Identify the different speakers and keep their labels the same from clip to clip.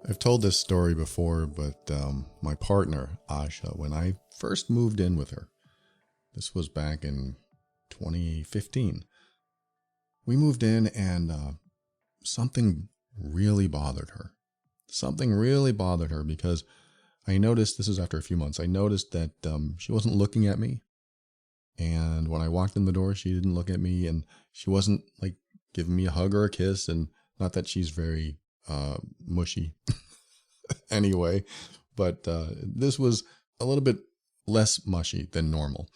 Speaker 1: I've told this story before, but my partner, Asha, when I first moved in with her, this was back in 2015, we moved in and something really bothered her. Something really bothered her because I noticed, this is after a few months, I noticed that she wasn't looking at me. And when I walked in the door, she didn't look at me, and she wasn't like giving me a hug or a kiss. And not that she's very mushy anyway, but this was a little bit less mushy than normal.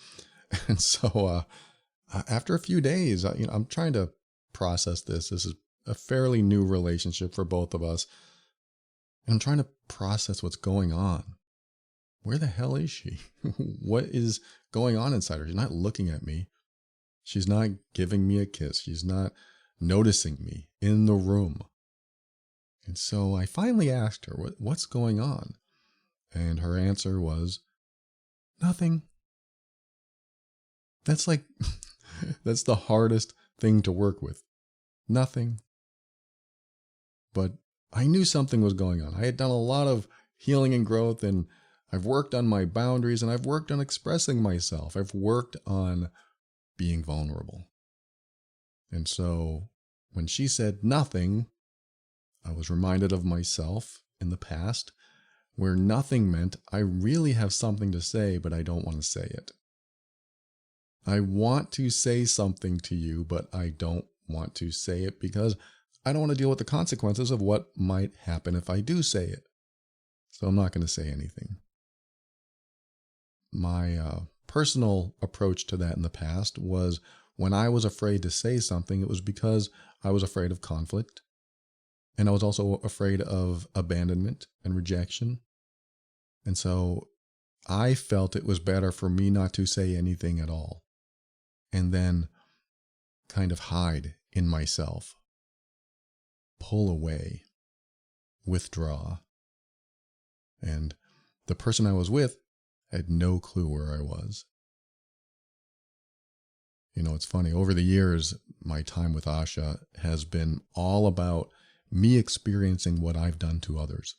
Speaker 1: And so after a few days, I'm trying to process this. This is a fairly new relationship for both of us. And I'm trying to process what's going on. Where the hell is she? What is going on inside her? She's not looking at me. She's not giving me a kiss. She's not noticing me in the room. And so I finally asked her, what's going on? And her answer was, nothing. That's like, that's the hardest thing to work with. Nothing. But I knew something was going on. I had done a lot of healing and growth, and I've worked on my boundaries, and I've worked on expressing myself. I've worked on being vulnerable. And so when she said nothing, I was reminded of myself in the past, where nothing meant I really have something to say, but I don't want to say it. I want to say something to you, but I don't want to say it because I don't want to deal with the consequences of what might happen if I do say it. So I'm not going to say anything. My personal approach to that in the past was when I was afraid to say something, it was because I was afraid of conflict. And I was also afraid of abandonment and rejection. And so I felt it was better for me not to say anything at all. And then kind of hide in myself. Pull away. Withdraw. And the person I was with had no clue where I was. You know, it's funny. Over the years, my time with Asha has been all about me experiencing what I've done to others.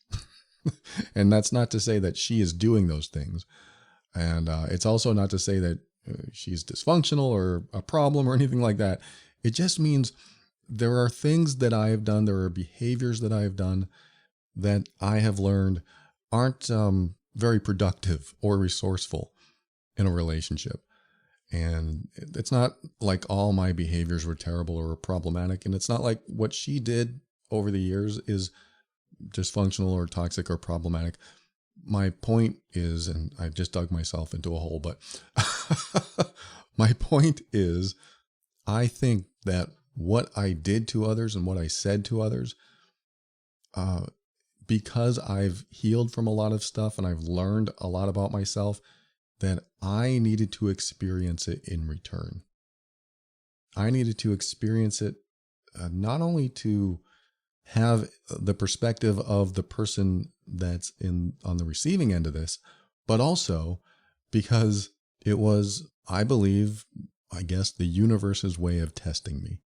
Speaker 1: And that's not to say that she is doing those things. And it's also not to say that she's dysfunctional or a problem or anything like that. It just means there are things that I have done, there are behaviors that I have done that I have learned aren't very productive or resourceful in a relationship. And it's not like all my behaviors were terrible or problematic. And it's not like what she did over the years is dysfunctional or toxic or problematic. My point is, and I've just dug myself into a hole, but my point is, I think that what I did to others and what I said to others, because I've healed from a lot of stuff and I've learned a lot about myself, that I needed to experience it in return. I needed to experience it not only to have the perspective of the person that's on the receiving end of this, but also because it was, I believe, I guess, the universe's way of testing me.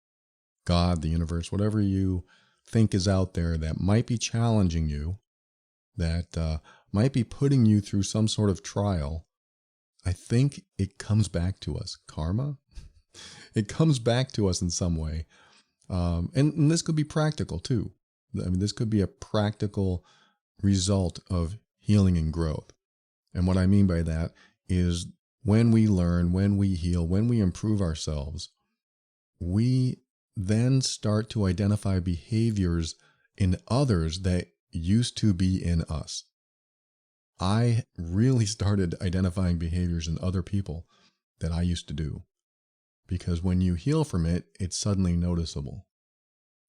Speaker 1: God, the universe, whatever you think is out there that might be challenging you, that might be putting you through some sort of trial, I think it comes back to us. Karma? It comes back to us in some way. And this could be practical too. I mean, this could be a practical result of healing and growth. And what I mean by that is when we learn, when we heal, when we improve ourselves, we then start to identify behaviors in others that used to be in us. I really started identifying behaviors in other people that I used to do. Because when you heal from it, it's suddenly noticeable.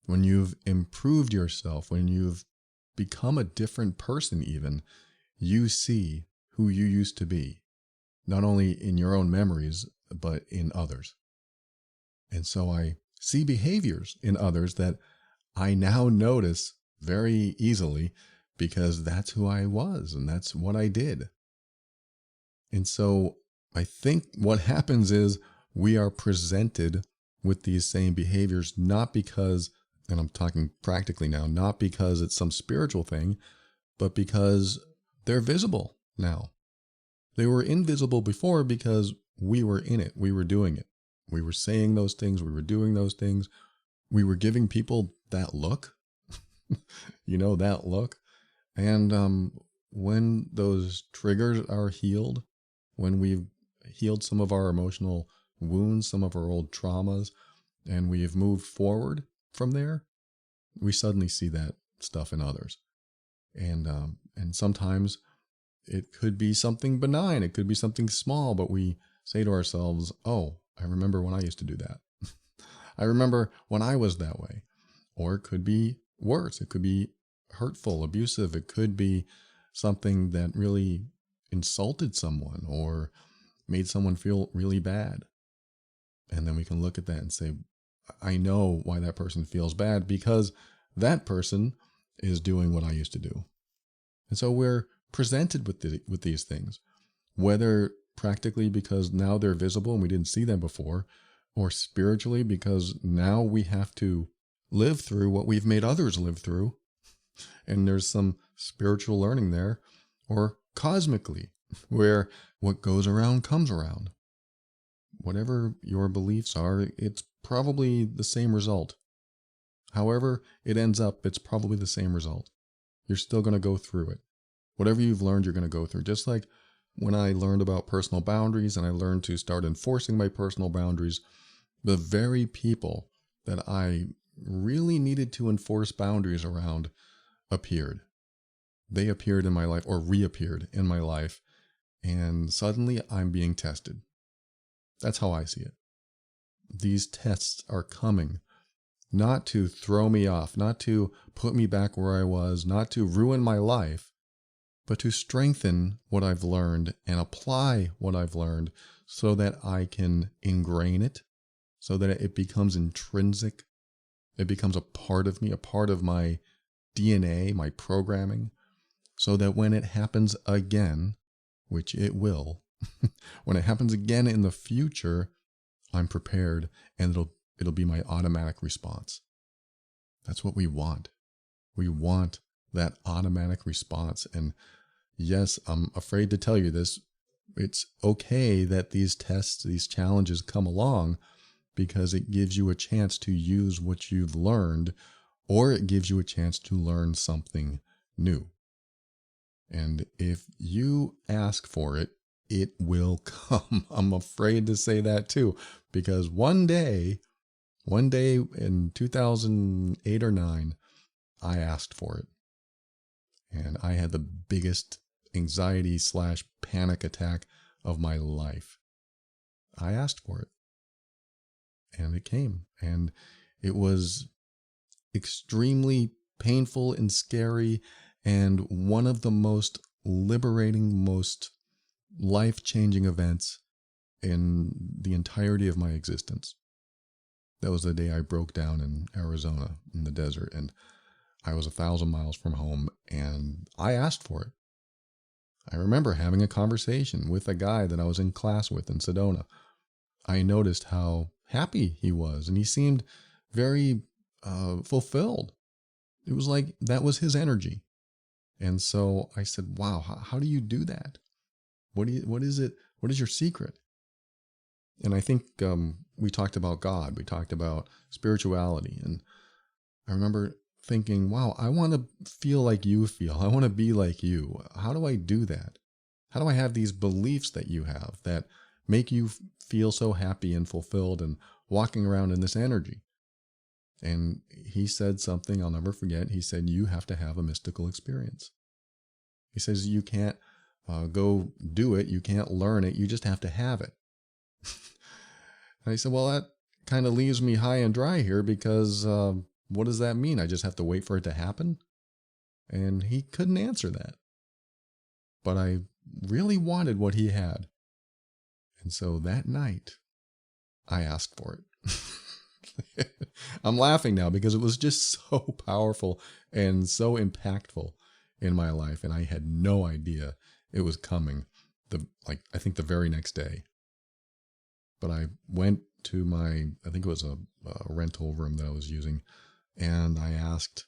Speaker 1: When you've improved yourself, when you've become a different person even, you see who you used to be, not only in your own memories, but in others. And so I see behaviors in others that I now notice very easily because that's who I was and that's what I did. And so I think what happens is we are presented with these same behaviors, not because And I'm talking practically now, not because it's some spiritual thing, but because they're visible now. They were invisible before because we were in it. We were doing it. We were saying those things. We were doing those things. We were giving people that look, that look. And when those triggers are healed, when we've healed some of our emotional wounds, some of our old traumas, and we've moved forward from there, we suddenly see that stuff in others. And sometimes it could be something benign. It could be something small, but we say to ourselves, oh, I remember when I used to do that. I remember when I was that way. Or it could be worse. It could be hurtful, abusive. It could be something that really insulted someone or made someone feel really bad. And then we can look at that and say, I know why that person feels bad because that person is doing what I used to do. And so we're presented with these things, whether practically because now they're visible and we didn't see them before, or spiritually because now we have to live through what we've made others live through. And there's some spiritual learning there, or cosmically, where what goes around comes around. Whatever your beliefs are, it's probably the same result. However it ends up, it's probably the same result. You're still going to go through it. Whatever you've learned, you're going to go through. Just like when I learned about personal boundaries and I learned to start enforcing my personal boundaries, the very people that I really needed to enforce boundaries around appeared. They appeared in my life, or reappeared in my life, and suddenly I'm being tested. That's how I see it. These tests are coming not to throw me off, not to put me back where I was, not to ruin my life, but to strengthen what I've learned and apply what I've learned so that I can ingrain it, so that it becomes intrinsic. It becomes a part of me, a part of my DNA, my programming, so that when it happens again, which it will, when it happens again in the future, I'm prepared and it'll be my automatic response. That's what we want. We want that automatic response. And yes, I'm afraid to tell you this. It's okay that these tests, these challenges come along because it gives you a chance to use what you've learned, or it gives you a chance to learn something new. And if you ask for it, it will come. I'm afraid to say that too, because one day in 2008 or 9, I asked for it. And I had the biggest anxiety/panic attack of my life. I asked for it. And it came. And it was extremely painful and scary, and one of the most liberating, most life-changing events in the entirety of my existence. That was the day I broke down in Arizona in the desert, and I was 1,000 miles from home, and I asked for it. I remember having a conversation with a guy that I was in class with in Sedona. I noticed how happy he was, and he seemed very fulfilled. It was like that was his energy. And so I said, wow, how do you do that? What is it? What is your secret? And I think we talked about God. We talked about spirituality. And I remember thinking, wow, I want to feel like you feel. I want to be like you. How do I do that? How do I have these beliefs that you have that make you feel so happy and fulfilled and walking around in this energy? And he said something I'll never forget. He said, you have to have a mystical experience. He says, you can't go do it. You can't learn it. You just have to have it. And I said, well, that kind of leaves me high and dry here because what does that mean? I just have to wait for it to happen? And he couldn't answer that. But I really wanted what he had. And so that night, I asked for it. I'm laughing now because it was just so powerful and so impactful in my life. And I had no idea it was coming I think the very next day. But I went to I think it was a rental room that I was using And I asked,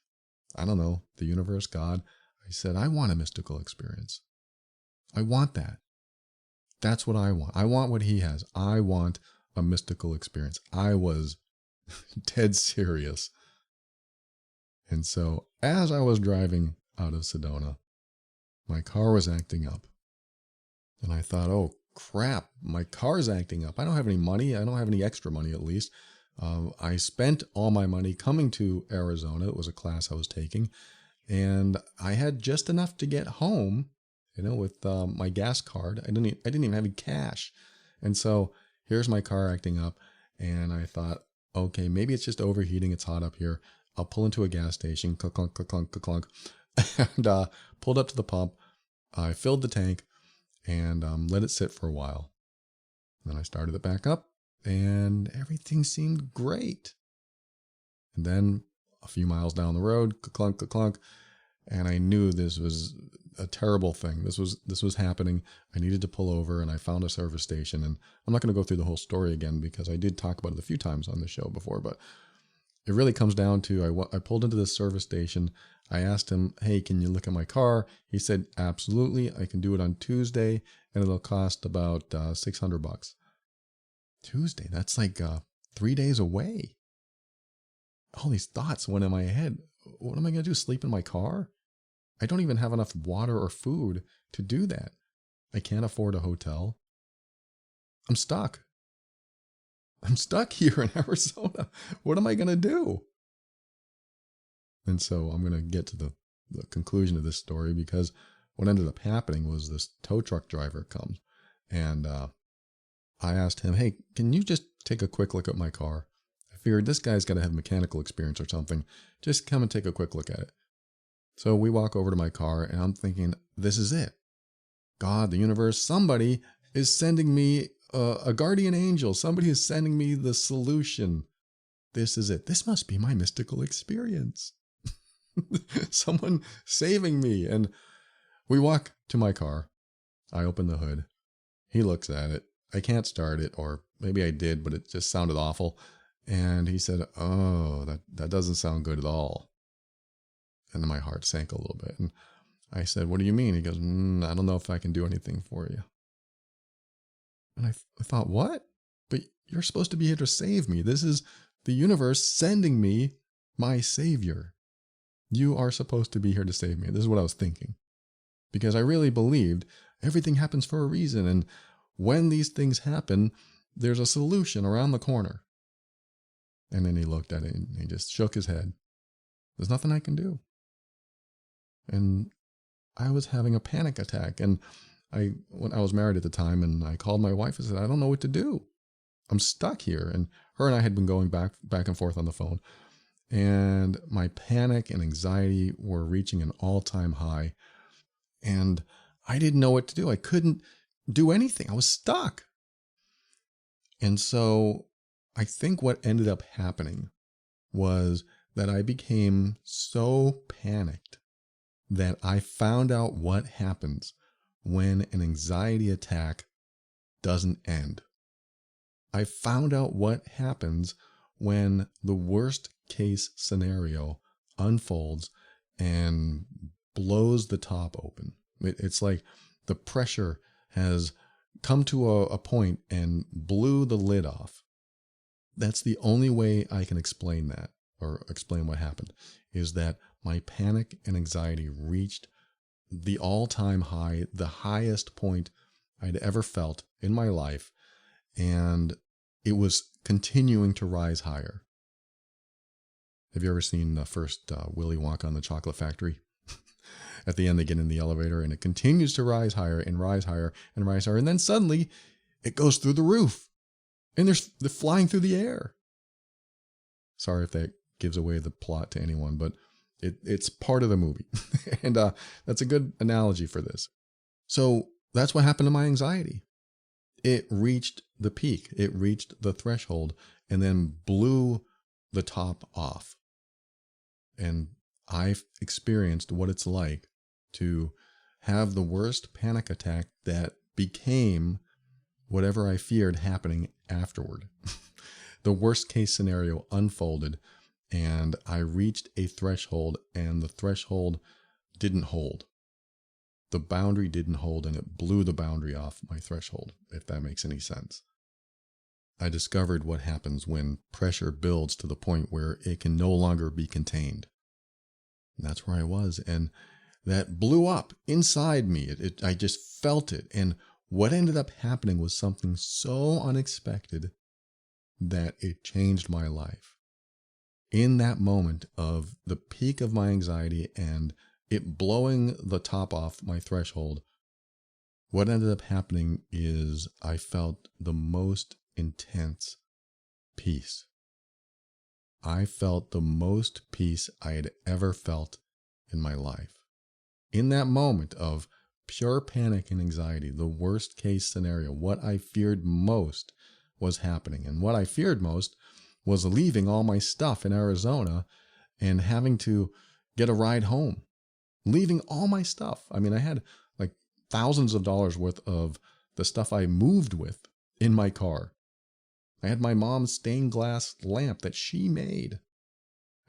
Speaker 1: I don't know, the universe, God, I said, I want a mystical experience. I want that. That's what I want. I want what he has. I want a mystical experience. I was dead serious. And so as I was driving out of Sedona, my car was acting up. And I thought, oh crap, my car's acting up. I don't have any money. I don't have any extra money, at least. I spent all my money coming to Arizona. It was a class I was taking. And I had just enough to get home, with my gas card. I didn't even have any cash. And so here's my car acting up. And I thought, okay, maybe it's just overheating. It's hot up here. I'll pull into a gas station, clunk, clunk, clunk, clunk, and pulled up to the pump. I filled the tank and let it sit for a while. And then I started it back up and everything seemed great. And then a few miles down the road, clunk, clunk, and I knew this was a terrible thing. This was happening. I needed to pull over and I found a service station. And I'm not going to go through the whole story again because I did talk about it a few times on the show before, but it really comes down to I pulled into this service station. I asked him, hey, can you look at my car? He said, absolutely. I can do it on Tuesday and it'll cost about $600. Tuesday, that's like 3 days away. All these thoughts went in my head. What am I going to do? Sleep in my car? I don't even have enough water or food to do that. I can't afford a hotel. I'm stuck. I'm stuck here in Arizona. What am I going to do? And so I'm going to get to the conclusion of this story because what ended up happening was this tow truck driver comes and I asked him, hey, can you just take a quick look at my car? I figured this guy's got to have mechanical experience or something. Just come and take a quick look at it. So we walk over to my car and I'm thinking, this is it. God, the universe, somebody is sending me a guardian angel. Somebody is sending me the solution. This is it. This must be my mystical experience. Someone saving me. And we walk to my car. I open the hood. He looks at it. I can't start it, or maybe I did, but it just sounded awful. And he said, oh, that doesn't sound good at all. And then my heart sank a little bit. And I said, what do you mean? He goes, I don't know if I can do anything for you. And I thought, what? But you're supposed to be here to save me. This is the universe sending me my savior. You are supposed to be here to save me. This is what I was thinking. Because I really believed everything happens for a reason. And when these things happen, there's a solution around the corner. And then he looked at it and he just shook his head. There's nothing I can do. And I was having a panic attack. And when I was married at the time, and I called my wife and said, I don't know what to do. I'm stuck here. And her and I had been going back and forth on the phone. And my panic and anxiety were reaching an all-time high. And I didn't know what to do. I couldn't do anything. I was stuck. And so I think what ended up happening was that I became so panicked that I found out what happens when an anxiety attack doesn't end. I found out what happens when the worst case scenario unfolds and blows the top open. It's like the pressure has come to a point and blew the lid off. That's the only way I can explain that, or explain what happened, is that my panic and anxiety reached the all-time high, the highest point I'd ever felt in my life, and it was continuing to rise higher. Have you ever seen the first Willy Wonka and the Chocolate Factory? At the end, they get in the elevator and it continues to rise higher and rise higher and rise higher. And then suddenly it goes through the roof and they're flying through the air. Sorry if that gives away the plot to anyone, but it's part of the movie. And that's a good analogy for this. So that's what happened to my anxiety. It reached the peak. It reached the threshold and then blew the top off. And I've experienced what it's like to have the worst panic attack that became whatever I feared happening afterward. The worst case scenario unfolded And I reached a threshold, and the threshold didn't hold. The boundary didn't hold, and it blew the boundary off my threshold, if that makes any sense. I discovered what happens when pressure builds to the point where it can no longer be contained. And that's where I was. And that blew up inside me. I just felt it. And what ended up happening was something so unexpected that it changed my life. In that moment of the peak of my anxiety and it blowing the top off my threshold, what ended up happening is I felt the most intense peace. I felt the most peace I had ever felt in my life. In that moment of pure panic and anxiety, the worst case scenario, what I feared most was happening. And what I feared most was leaving all my stuff in Arizona and having to get a ride home, leaving all my stuff. I mean, I had like thousands of dollars worth of the stuff I moved with in my car. I had my mom's stained glass lamp that she made.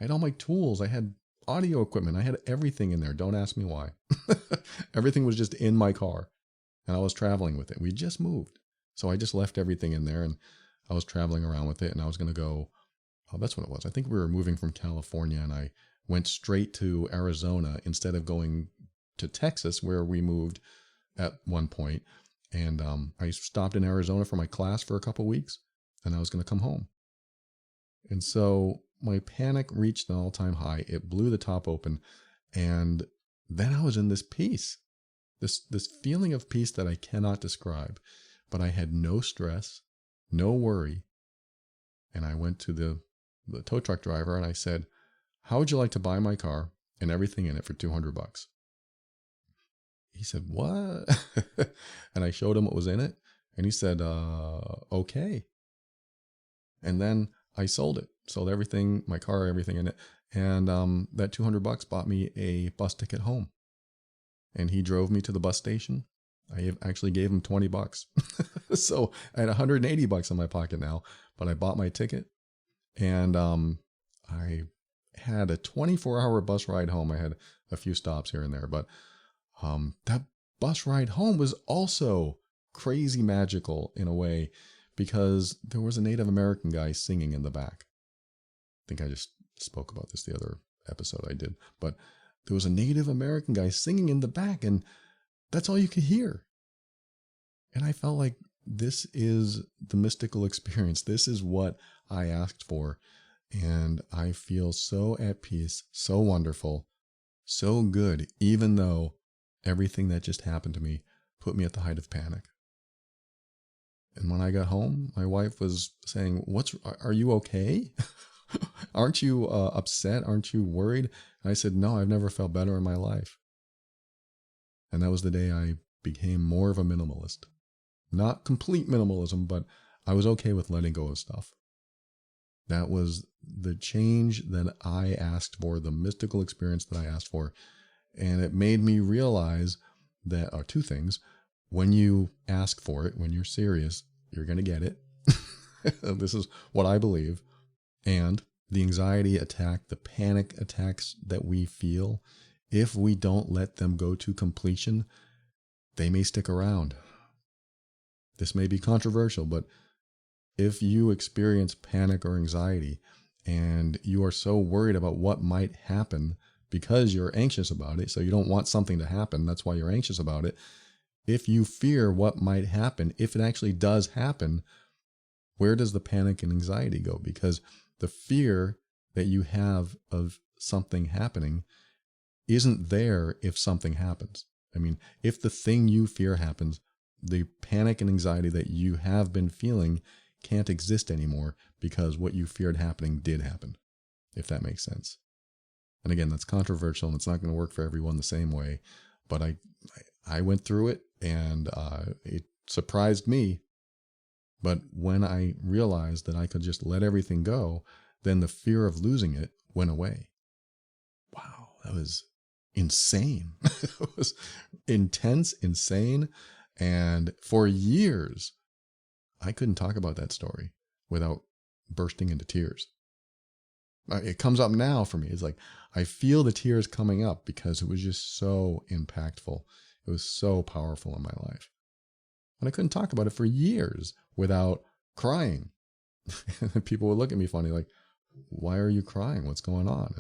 Speaker 1: I had all my tools. I had audio equipment. I had everything in there. Don't ask me why. Everything was just in my car and I was traveling with it. We just moved. So I just left everything in there and I was traveling around with it and I was going to go. Oh, that's what it was. I think we were moving from California and I went straight to Arizona instead of going to Texas where we moved at one point. And I stopped in Arizona for my class for a couple weeks and I was going to come home. And so my panic reached an all-time high. It blew the top open. And then I was in this peace, this feeling of peace that I cannot describe. But I had no stress, no worry. And I went to the tow truck driver and I said, how would you like to buy my car and everything in it for $200? He said, what? And I showed him what was in it. And he said, okay. And then I sold it, sold everything, my car, everything in it. And that $200 bought me a bus ticket home. And he drove me to the bus station. I actually gave him $20. So I had $180 in my pocket now, but I bought my ticket and I had a 24-hour bus ride home. I had a few stops here and there, but that bus ride home was also crazy magical in a way because there was a Native American guy singing in the back. I think I just spoke about this the other episode I did, but there was a Native American guy singing in the back and that's all you could hear. And I felt like this is the mystical experience. This is what I asked for. And I feel so at peace, so wonderful, so good, even though everything that just happened to me put me at the height of panic. And when I got home, my wife was saying, are you okay? Aren't you upset? Aren't you worried? And I said, no, I've never felt better in my life. And that was the day I became more of a minimalist. Not complete minimalism, but I was okay with letting go of stuff. That was the change that I asked for, the mystical experience that I asked for. And it made me realize that, or two things, when you ask for it, when you're serious, you're going to get it. This is what I believe. And the anxiety attack, the panic attacks that we feel, if we don't let them go to completion, they may stick around. This may be controversial, but if you experience panic or anxiety and you are so worried about what might happen because you're anxious about it, so you don't want something to happen, that's why you're anxious about it. If you fear what might happen, if it actually does happen, where does the panic and anxiety go? Because the fear that you have of something happening isn't there if something happens. I mean, if the thing you fear happens, the panic and anxiety that you have been feeling can't exist anymore because what you feared happening did happen, if that makes sense. And again, that's controversial and it's not going to work for everyone the same way, but I went through it and it surprised me. But when I realized that I could just let everything go, then the fear of losing it went away. Wow, that was insane. It was intense, insane. And for years, I couldn't talk about that story without bursting into tears. It comes up now for me. It's like I feel the tears coming up because it was just so impactful. It was so powerful in my life. And I couldn't talk about it for years without crying. And people would look at me funny, like, why are you crying? What's going on?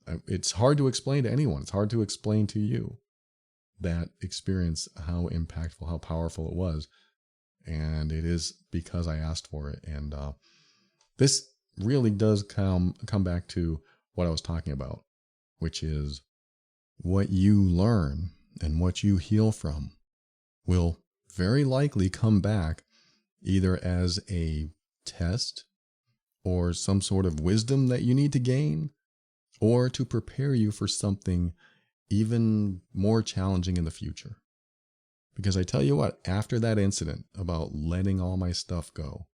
Speaker 1: And it's hard to explain to anyone. It's hard to explain to you that experience, how impactful, how powerful it was. And it is because I asked for it. And this really does come back to what I was talking about, which is what you learn and what you heal from will very likely come back either as a test or some sort of wisdom that you need to gain, or to prepare you for something even more challenging in the future. Because I tell you what, after that incident about letting all my stuff go,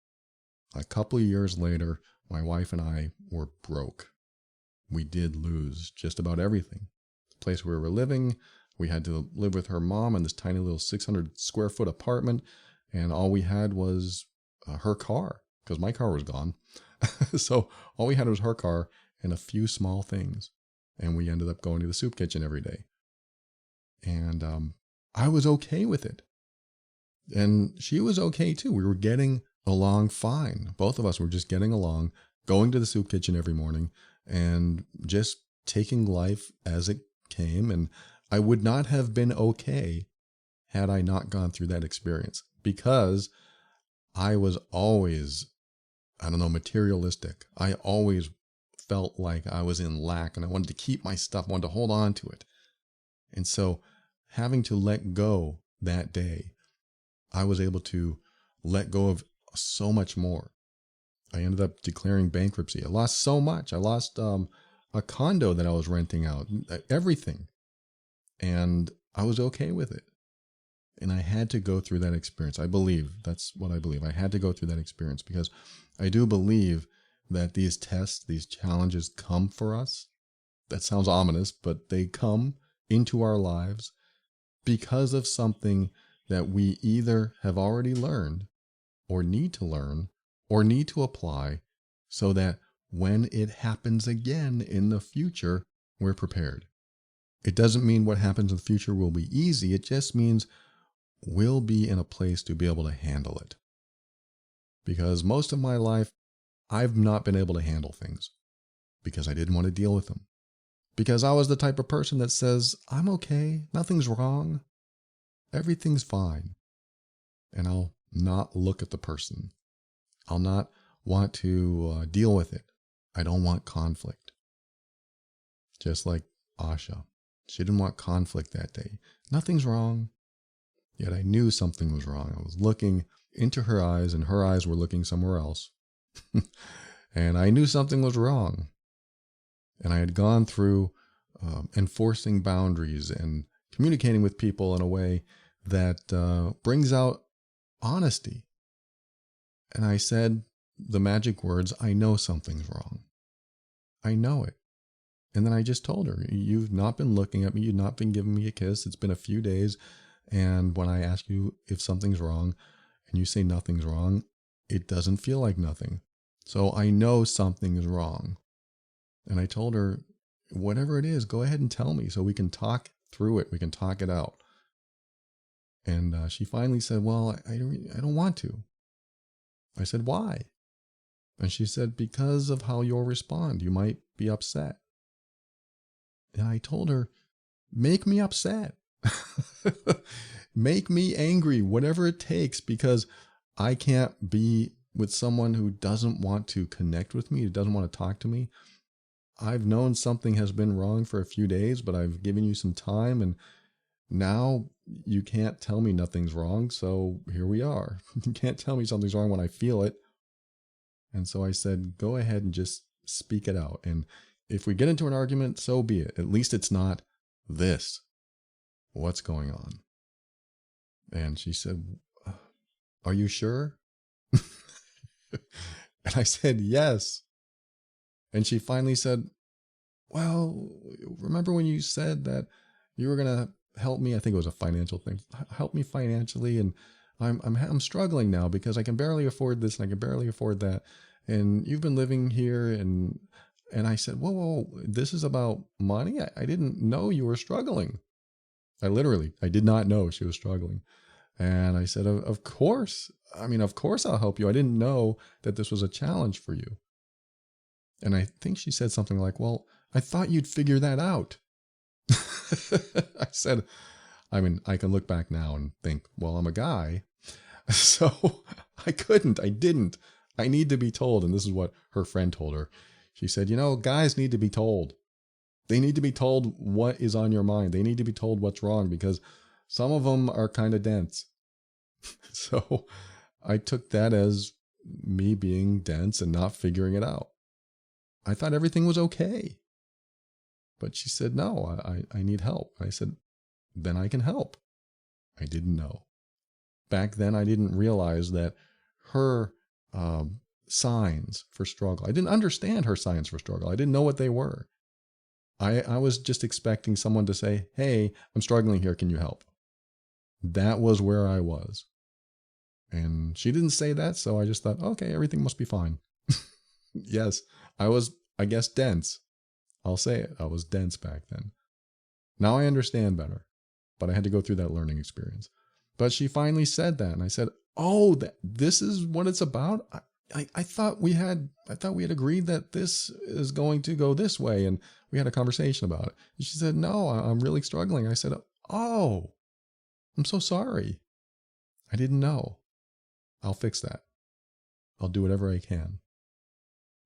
Speaker 1: a couple of years later, my wife and I were broke. We did lose just about everything. The place where we were living, we had to live with her mom in this tiny little 600 square foot apartment. And all we had was her car, because my car was gone. So all we had was her car and a few small things. And we ended up going to the soup kitchen every day. And I was okay with it. And she was okay too. We were getting along fine. Both of us were just getting along, going to the soup kitchen every morning and just taking life as it came. And I would not have been okay had I not gone through that experience, because I was always, materialistic. I always felt like I was in lack and I wanted to keep my stuff, wanted to hold on to it. And so having to let go that day, I was able to let go of so much more. I ended up declaring bankruptcy. I lost so much. I lost a condo that I was renting out, everything. And I was okay with it. And I had to go through that experience. I believe, that's what I believe. I had to go through that experience because I do believe that these tests, these challenges come for us. That sounds ominous, but they come into our lives because of something that we either have already learned or need to learn or need to apply, so that when it happens again in the future, we're prepared. It doesn't mean what happens in the future will be easy. It just means we'll be in a place to be able to handle it. Because most of my life, I've not been able to handle things because I didn't want to deal with them. Because I was the type of person that says, I'm okay, nothing's wrong, everything's fine. And I'll not look at the person. I'll not want to deal with it. I don't want conflict. Just like Asha. She didn't want conflict that day. Nothing's wrong. Yet I knew something was wrong. I was looking into her eyes and her eyes were looking somewhere else. And I knew something was wrong. And I had gone through enforcing boundaries and communicating with people in a way that brings out honesty. And I said the magic words, I know something's wrong. I know it. And then I just told her, you've not been looking at me. You've not been giving me a kiss. It's been a few days. And when I ask you if something's wrong and you say nothing's wrong, it doesn't feel like nothing. So I know something is wrong. And I told her, whatever it is, go ahead and tell me so we can talk through it. We can talk it out. And she finally said, well, I don't want to. I said, why? And she said, because of how you'll respond. You might be upset. And I told her, make me upset. Make me angry, whatever it takes, because I can't be with someone who doesn't want to connect with me, who doesn't want to talk to me. I've known something has been wrong for a few days, but I've given you some time, and now you can't tell me nothing's wrong. So here we are. You can't tell me something's wrong when I feel it. And so I said, go ahead and just speak it out. And if we get into an argument, so be it. At least it's not this. What's going on? And she said, are you sure? And I said, yes. And she finally said, well, remember when you said that you were going to help me? I think it was a financial thing. Help me financially. And I'm struggling now because I can barely afford this and I can barely afford that. And you've been living here and And I said, whoa, this is about money? I didn't know you were struggling. I did not know she was struggling. And I said, of course. I mean, of course I'll help you. I didn't know that this was a challenge for you. And I think she said something like, well, I thought you'd figure that out. I said, I mean, I can look back now and think, well, I'm a guy. So I didn't. I need to be told. And this is what her friend told her. She said, guys need to be told. They need to be told what is on your mind. They need to be told what's wrong because some of them are kind of dense. So I took that as me being dense and not figuring it out. I thought everything was okay. But she said, no, I need help. I said, then I can help. I didn't know. Back then, I didn't realize that her signs for struggle, I didn't understand her signs for struggle. I didn't know what they were. I was just expecting someone to say, hey, I'm struggling here. Can you help? That was where I was. And she didn't say that. So I just thought, okay, everything must be fine. Yes, I was, I guess, dense. I'll say it. I was dense back then. Now I understand better, but I had to go through that learning experience. But she finally said that. And I said, oh, this is what it's about. I thought we had agreed that this is going to go this way. And we had a conversation about it. And she said, no, I'm really struggling. I said, oh, I'm so sorry. I didn't know. I'll fix that. I'll do whatever I can.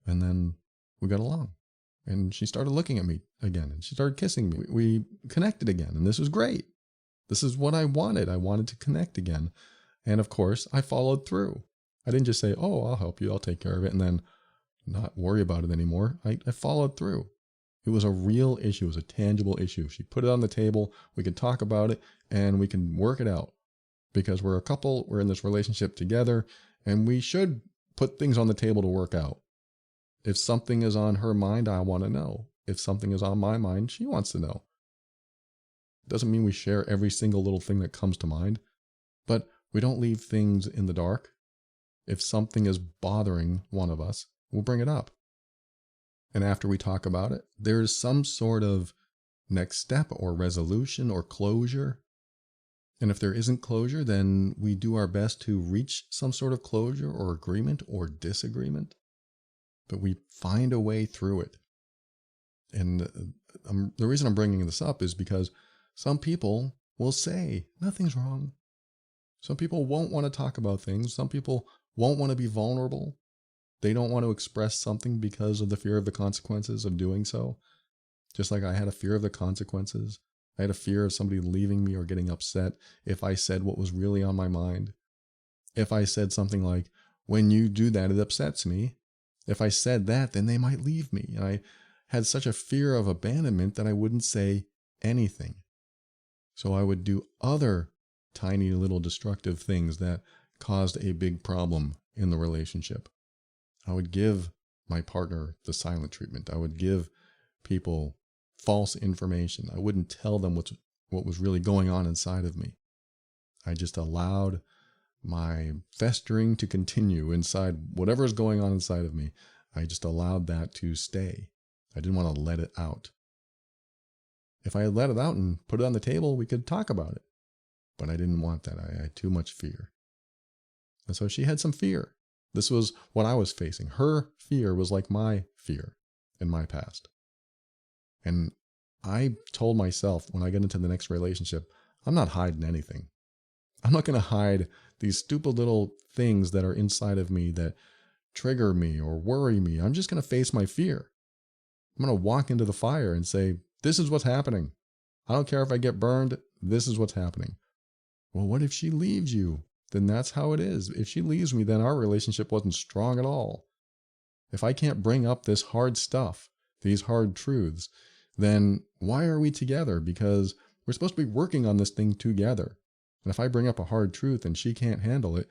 Speaker 1: And then we got along. And she started looking at me again. And she started kissing me. We connected again. And this was great. This is what I wanted. I wanted to connect again. And of course, I followed through. I didn't just say, oh, I'll help you. I'll take care of it. And then not worry about it anymore. I followed through. It was a real issue. It was a tangible issue. She put it on the table. We could talk about it and we can work it out because we're a couple. We're in this relationship together and we should put things on the table to work out. If something is on her mind, I want to know. If something is on my mind, she wants to know. Doesn't mean we share every single little thing that comes to mind, but we don't leave things in the dark. If something is bothering one of us, we'll bring it up. And after we talk about it, there's some sort of next step or resolution or closure. And if there isn't closure, then we do our best to reach some sort of closure or agreement or disagreement. But we find a way through it. And the reason I'm bringing this up is because some people will say, nothing's wrong. Some people won't want to talk about things. Some people won't want to be vulnerable. They don't want to express something because of the fear of the consequences of doing so. Just like I had a fear of the consequences. I had a fear of somebody leaving me or getting upset if I said what was really on my mind. If I said something like, when you do that, it upsets me. If I said that, then they might leave me. And I had such a fear of abandonment that I wouldn't say anything. So I would do other tiny little destructive things that caused a big problem in the relationship. I would give my partner the silent treatment. I would give people false information. I wouldn't tell them what was really going on inside of me. I just allowed my festering to continue inside whatever is going on inside of me. I just allowed that to stay. I didn't want to let it out. If I had let it out and put it on the table, we could talk about it. But I didn't want that. I had too much fear. And so she had some fear. This was what I was facing. Her fear was like my fear in my past. And I told myself when I get into the next relationship, I'm not hiding anything. I'm not going to hide these stupid little things that are inside of me that trigger me or worry me. I'm just going to face my fear. I'm going to walk into the fire and say, this is what's happening. I don't care if I get burned. This is what's happening. Well, what if she leaves you? Then that's how it is. If she leaves me, then our relationship wasn't strong at all. If I can't bring up this hard stuff, these hard truths, then why are we together? Because we're supposed to be working on this thing together. And if I bring up a hard truth and she can't handle it,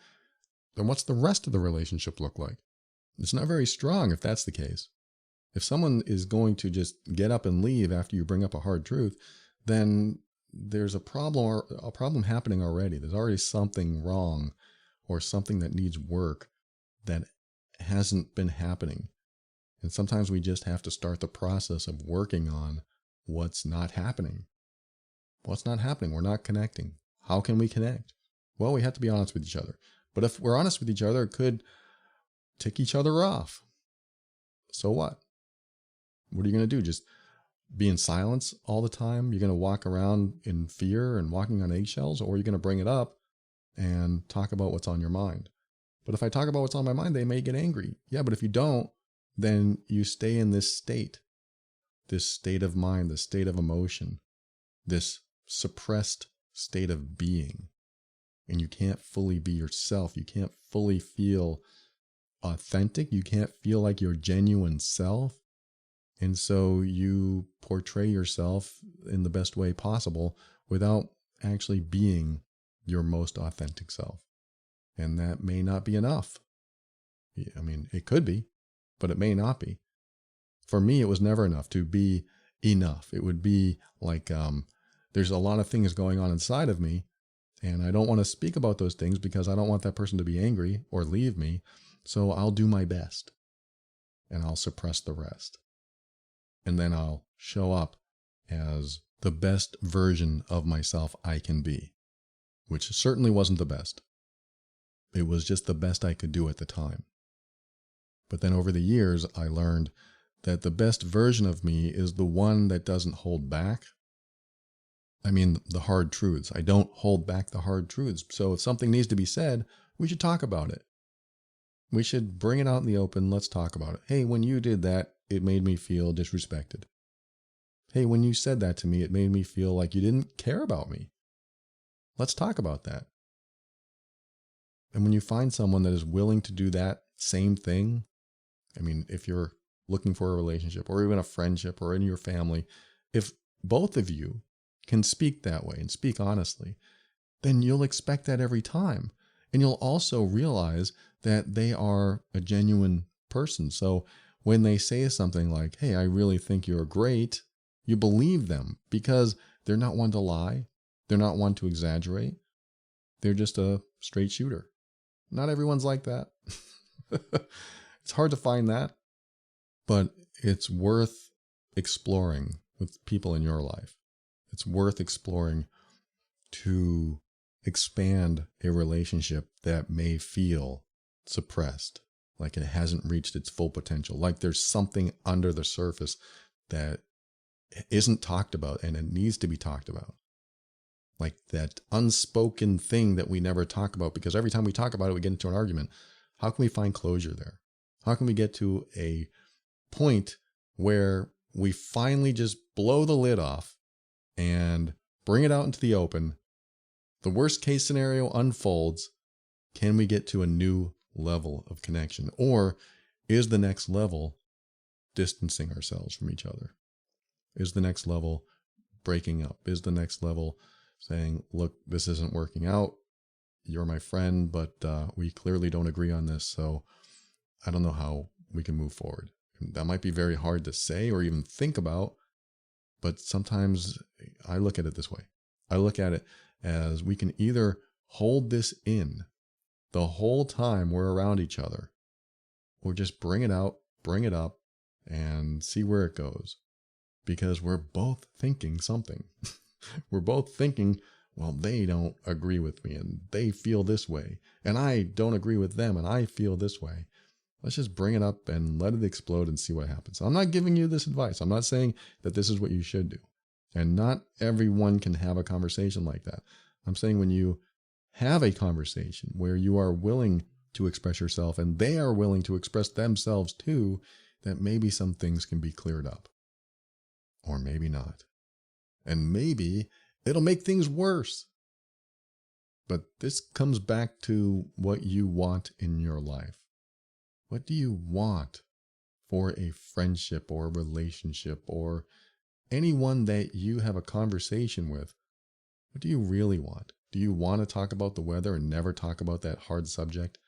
Speaker 1: then what's the rest of the relationship look like? It's not very strong if that's the case. If someone is going to just get up and leave after you bring up a hard truth, then there's a problem happening already. There's already something wrong or something that needs work that hasn't been happening. And sometimes we just have to start the process of working on what's not happening. What's not happening? We're not connecting. How can we connect? Well, we have to be honest with each other. But if we're honest with each other, it could tick each other off. So what? What are you going to do? Just be in silence all the time? You're going to walk around in fear and walking on eggshells? Or are you going to bring it up and talk about what's on your mind? But if I talk about what's on my mind, they may get angry. Yeah, but if you don't, then you stay in this state of mind, this state of emotion, this suppressed state of being. And you can't fully be yourself. You can't fully feel authentic. You can't feel like your genuine self. And so you portray yourself in the best way possible without actually being your most authentic self. And that may not be enough. I mean, it could be, but it may not be. For me, it was never enough to be enough. It would be like there's a lot of things going on inside of me, and I don't want to speak about those things because I don't want that person to be angry or leave me. So I'll do my best, and I'll suppress the rest. And then I'll show up as the best version of myself I can be, which certainly wasn't the best. It was just the best I could do at the time. But then over the years, I learned that the best version of me is the one that doesn't hold back. I mean, the hard truths. I don't hold back the hard truths. So if something needs to be said, we should talk about it. We should bring it out in the open. Let's talk about it. Hey, when you did that, it made me feel disrespected. Hey, when you said that to me, it made me feel like you didn't care about me. Let's talk about that. And when you find someone that is willing to do that same thing, I mean, if you're looking for a relationship or even a friendship or in your family, if both of you can speak that way and speak honestly, then you'll expect that every time. And you'll also realize that they are a genuine person. So when they say something like, hey, I really think you're great, you believe them because they're not one to lie. They're not one to exaggerate. They're just a straight shooter. Not everyone's like that. It's hard to find that, but it's worth exploring with people in your life. It's worth exploring to expand a relationship that may feel suppressed, like it hasn't reached its full potential, like there's something under the surface that isn't talked about and it needs to be talked about. Like that unspoken thing that we never talk about, because every time we talk about it, we get into an argument. How can we find closure there? How can we get to a point where we finally just blow the lid off and bring it out into the open? The worst case scenario unfolds. Can we get to a new level of connection? Or is the next level distancing ourselves from each other? Is the next level breaking up? Is the next level saying, look, this isn't working out. You're my friend, but we clearly don't agree on this. So I don't know how we can move forward. That might be very hard to say or even think about, but sometimes I look at it this way. I look at it as we can either hold this in the whole time we're around each other, or just bring it out, bring it up, and see where it goes. Because we're both thinking something. We're both thinking, well, they don't agree with me and they feel this way, and I don't agree with them and I feel this way. Let's just bring it up and let it explode and see what happens. I'm not giving you this advice. I'm not saying that this is what you should do. And not everyone can have a conversation like that. I'm saying when you have a conversation where you are willing to express yourself and they are willing to express themselves too, that maybe some things can be cleared up. Or maybe not. And maybe it'll make things worse. But this comes back to what you want in your life. What do you want for a friendship or a relationship or anyone that you have a conversation with? What do you really want? Do you want to talk about the weather and never talk about that hard subject?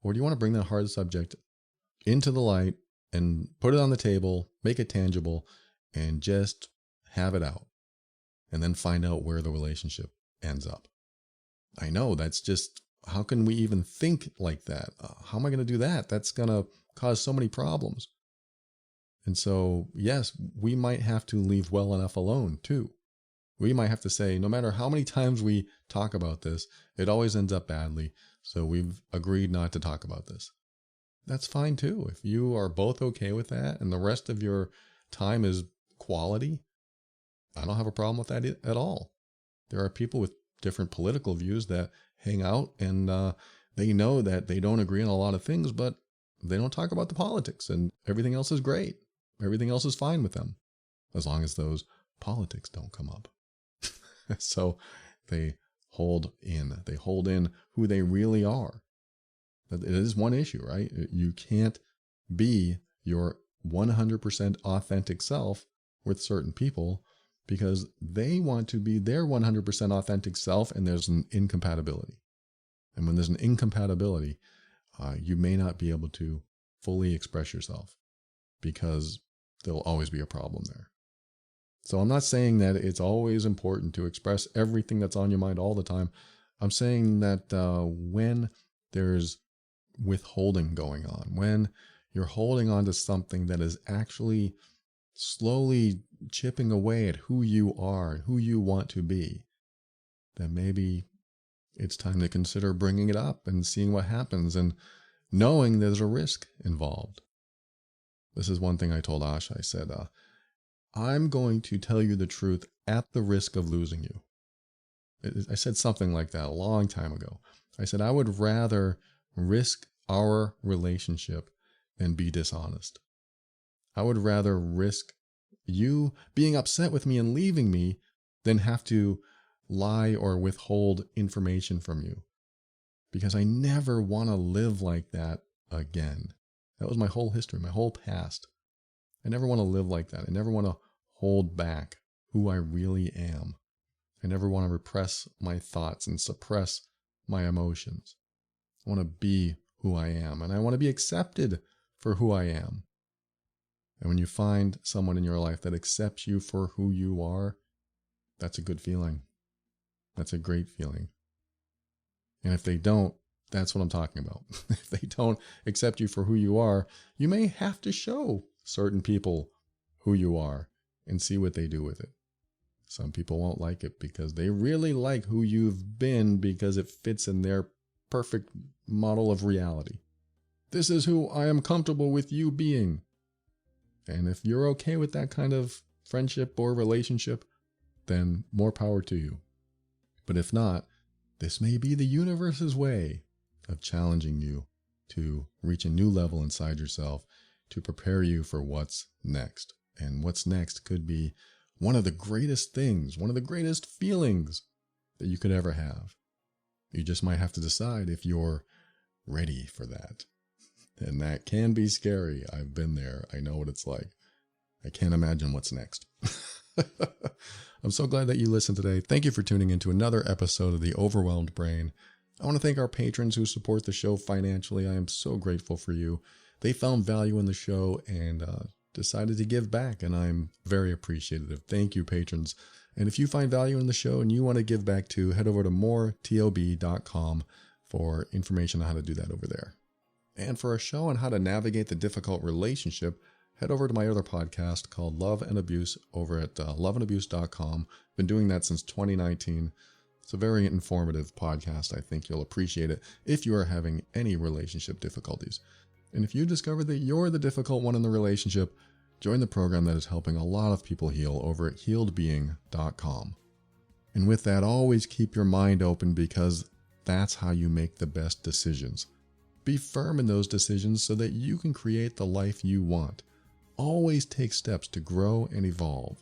Speaker 1: Or do you want to bring that hard subject into the light and put it on the table, make it tangible, and just have it out? And then find out where the relationship ends up. I know that's just, how can we even think like that? How am I going to do that? That's going to cause so many problems. And so, yes, we might have to leave well enough alone too. We might have to say, no matter how many times we talk about this, it always ends up badly. So we've agreed not to talk about this. That's fine too. If you are both okay with that and the rest of your time is quality, I don't have a problem with that at all. There are people with different political views that hang out and they know that they don't agree on a lot of things, but they don't talk about the politics and everything else is great. Everything else is fine with them as long as those politics don't come up. So they hold in who they really are. It is one issue, right? You can't be your 100% authentic self with certain people because they want to be their 100% authentic self and there's an incompatibility. And when there's an incompatibility, you may not be able to fully express yourself because there'll always be a problem there. So I'm not saying that it's always important to express everything that's on your mind all the time. I'm saying that when there's withholding going on, when you're holding on to something that is actually slowly chipping away at who you are, who you want to be, then maybe it's time to consider bringing it up and seeing what happens and knowing there's a risk involved. This is one thing I told Asha. I said, I'm going to tell you the truth at the risk of losing you. I said something like that a long time ago. I said, I would rather risk our relationship than be dishonest. I would rather risk you being upset with me and leaving me than have to lie or withhold information from you. Because I never want to live like that again. That was my whole history, my whole past. I never want to live like that. I never want to hold back who I really am. I never want to repress my thoughts and suppress my emotions. I want to be who I am, and I want to be accepted for who I am. And when you find someone in your life that accepts you for who you are, that's a good feeling. That's a great feeling. And if they don't, that's what I'm talking about. If they don't accept you for who you are, you may have to show certain people who you are and see what they do with it. Some people won't like it because they really like who you've been because it fits in their perfect model of reality. This is who I am comfortable with you being. And if you're okay with that kind of friendship or relationship, then more power to you. But if not, this may be the universe's way of challenging you to reach a new level inside yourself to prepare you for what's next. And what's next could be one of the greatest things, one of the greatest feelings that you could ever have. You just might have to decide if you're ready for that. And that can be scary. I've been there. I know what it's like. I can't imagine what's next. I'm so glad that you listened today. Thank you for tuning into another episode of The Overwhelmed Brain. I want to thank our patrons who support the show financially. I am so grateful for you. They found value in the show and decided to give back, and I'm very appreciative. Thank you, patrons. And if you find value in the show and you want to give back too, head over to moretob.com for information on how to do that over there. And for a show on how to navigate the difficult relationship, head over to my other podcast called Love and Abuse over at loveandabuse.com. Been doing that since 2019. It's a very informative podcast. I think you'll appreciate it if you are having any relationship difficulties. And if you discover that you're the difficult one in the relationship, join the program that is helping a lot of people heal over at healedbeing.com. And with that, always keep your mind open because that's how you make the best decisions. Be firm in those decisions so that you can create the life you want. Always take steps to grow and evolve.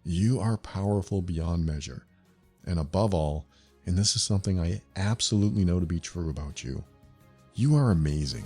Speaker 1: You are powerful beyond measure. And above all, and this is something I absolutely know to be true about you, you are amazing.